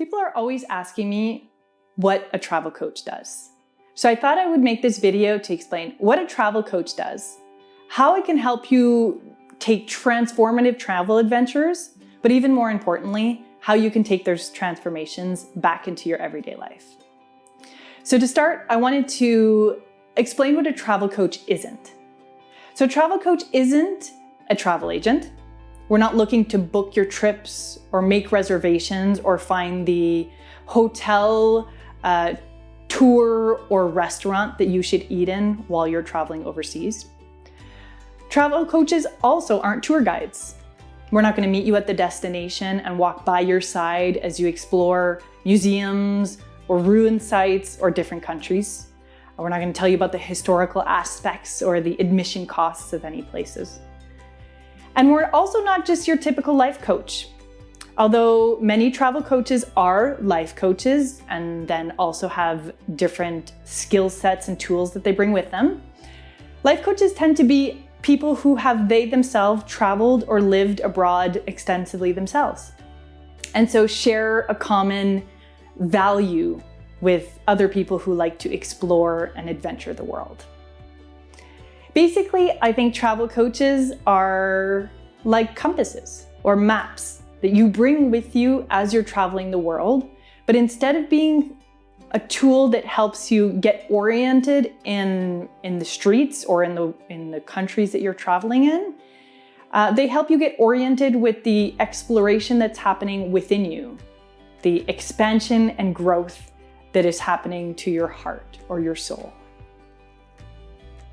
People are always asking me what a travel coach does. So I thought I would make this video to explain what a travel coach does, how it can help you take transformative travel adventures, but even more importantly, how you can take those transformations back into your everyday life. So to start, I wanted to explain what a travel coach isn't. So a travel coach isn't a travel agent. We're not looking to book your trips or make reservations or find the hotel, tour, or restaurant that you should eat in while you're traveling overseas. Travel coaches also aren't tour guides. We're not going to meet you at the destination and walk by your side as you explore museums or ruin sites or different countries. We're not going to tell you about the historical aspects or the admission costs of any places. And we're also not just your typical life coach. Although many travel coaches are life coaches and then also have different skill sets and tools that they bring with them, life coaches tend to be people who have they themselves traveled or lived abroad extensively themselves. And so share a common value with other people who like to explore and adventure the world. Basically, I think travel coaches are like compasses or maps that you bring with you as you're traveling the world. But instead of being a tool that helps you get oriented in the streets or in the countries that you're traveling in, they help you get oriented with the exploration that's happening within you, the expansion and growth that is happening to your heart or your soul.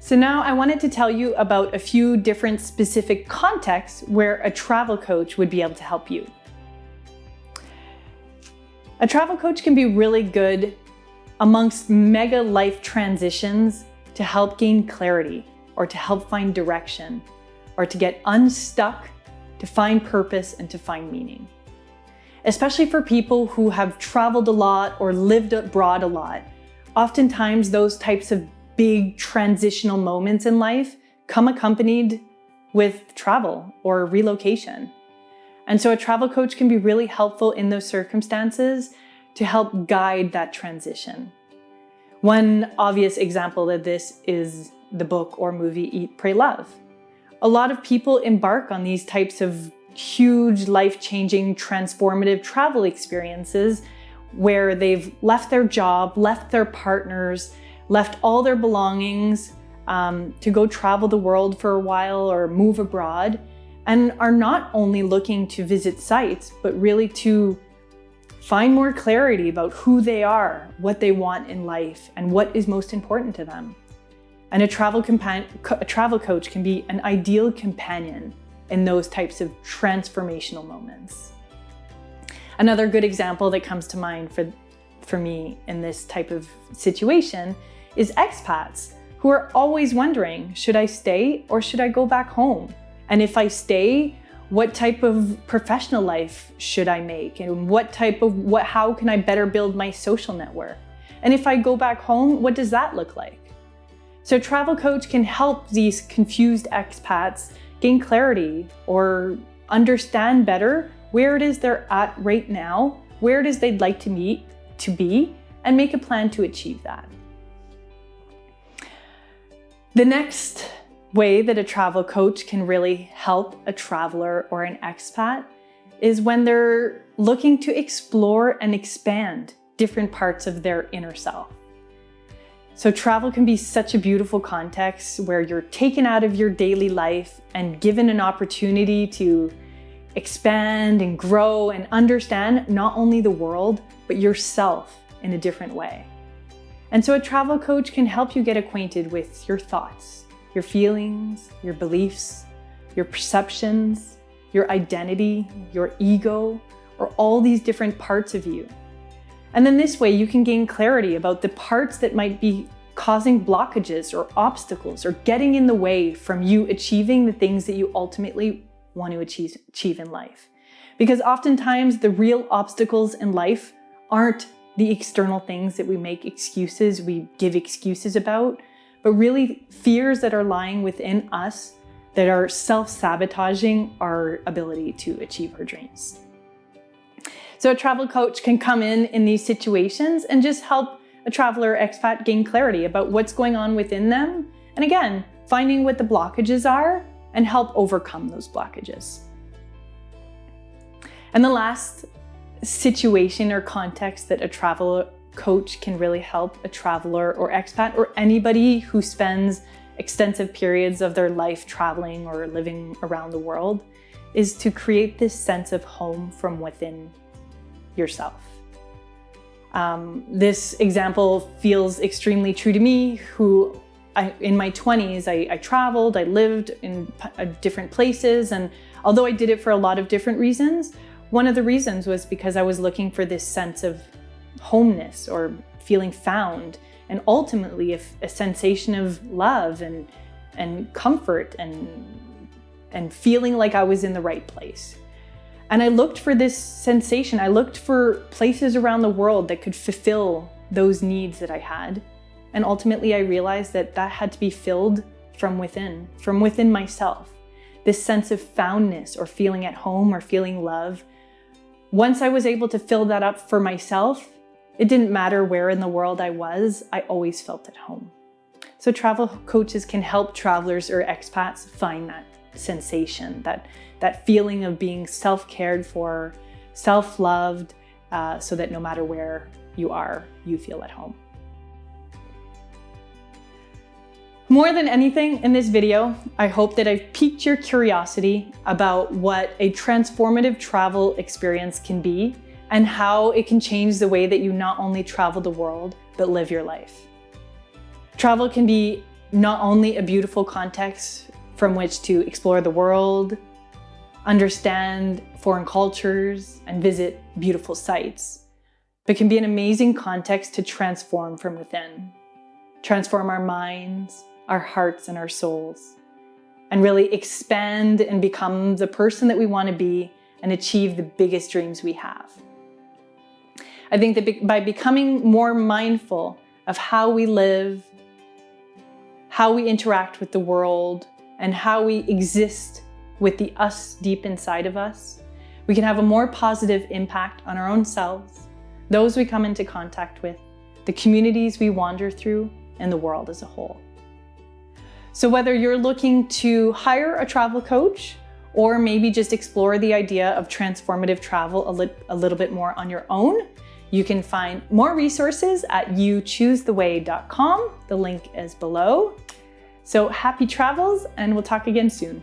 So now I wanted to tell you about a few different specific contexts where a travel coach would be able to help you. A travel coach can be really good amongst mega life transitions to help gain clarity or to help find direction or to get unstuck, to find purpose and to find meaning. Especially for people who have traveled a lot or lived abroad a lot, oftentimes those types of big transitional moments in life come accompanied with travel or relocation. And so a travel coach can be really helpful in those circumstances to help guide that transition. One obvious example of this is the book or movie Eat, Pray, Love. A lot of people embark on these types of huge, life-changing, transformative travel experiences where they've left their job, left their partners, left all their belongings to go travel the world for a while or move abroad, and are not only looking to visit sites, but really to find more clarity about who they are, what they want in life, and what is most important to them. And a travel coach can be an ideal companion in those types of transformational moments. Another good example that comes to mind for me in this type of situation is expats who are always wondering, should I stay or should I go back home? And if I stay, what type of professional life should I make? And how can I better build my social network? And if I go back home, what does that look like? So a travel coach can help these confused expats gain clarity or understand better where it is they're at right now, where it is they'd like to be, and make a plan to achieve that. The next way that a travel coach can really help a traveler or an expat is when they're looking to explore and expand different parts of their inner self. So travel can be such a beautiful context where you're taken out of your daily life and given an opportunity to expand and grow and understand not only the world, but yourself in a different way. And so a travel coach can help you get acquainted with your thoughts, your feelings, your beliefs, your perceptions, your identity, your ego, or all these different parts of you. And then this way you can gain clarity about the parts that might be causing blockages or obstacles or getting in the way from you achieving the things that you ultimately want to achieve in life. Because oftentimes the real obstacles in life aren't the external things that we give excuses about, but really fears that are lying within us that are self-sabotaging our ability to achieve our dreams. So a travel coach can come in these situations and just help a traveler or expat gain clarity about what's going on within them. And again, finding what the blockages are and help overcome those blockages. And the last situation or context that a travel coach can really help a traveler or expat or anybody who spends extensive periods of their life traveling or living around the world is to create this sense of home from within yourself. This example feels extremely true to me, who in my 20s, I traveled, I lived in different places, and although I did it for a lot of different reasons, one of the reasons was because I was looking for this sense of homeness or feeling found, and ultimately a sensation of love and comfort and feeling like I was in the right place. And I looked for this sensation. I looked for places around the world that could fulfill those needs that I had. And ultimately I realized that that had to be filled from within myself. This sense of foundness or feeling at home or feeling love. Once I was able to fill that up for myself, it didn't matter where in the world I was, I always felt at home. So travel coaches can help travelers or expats find that sensation, that feeling of being self-cared for, self-loved, so that no matter where you are, you feel at home. More than anything in this video, I hope that I've piqued your curiosity about what a transformative travel experience can be and how it can change the way that you not only travel the world, but live your life. Travel can be not only a beautiful context from which to explore the world, understand foreign cultures, and visit beautiful sites, but can be an amazing context to transform from within. Transform our minds, our hearts, and our souls, and really expand and become the person that we want to be and achieve the biggest dreams we have. I think that by becoming more mindful of how we live, how we interact with the world, and how we exist with the us deep inside of us, we can have a more positive impact on our own selves, those we come into contact with, the communities we wander through, and the world as a whole. So whether you're looking to hire a travel coach or maybe just explore the idea of transformative travel a little bit more on your own, you can find more resources at youchoosetheway.com. The link is below. So happy travels, and we'll talk again soon.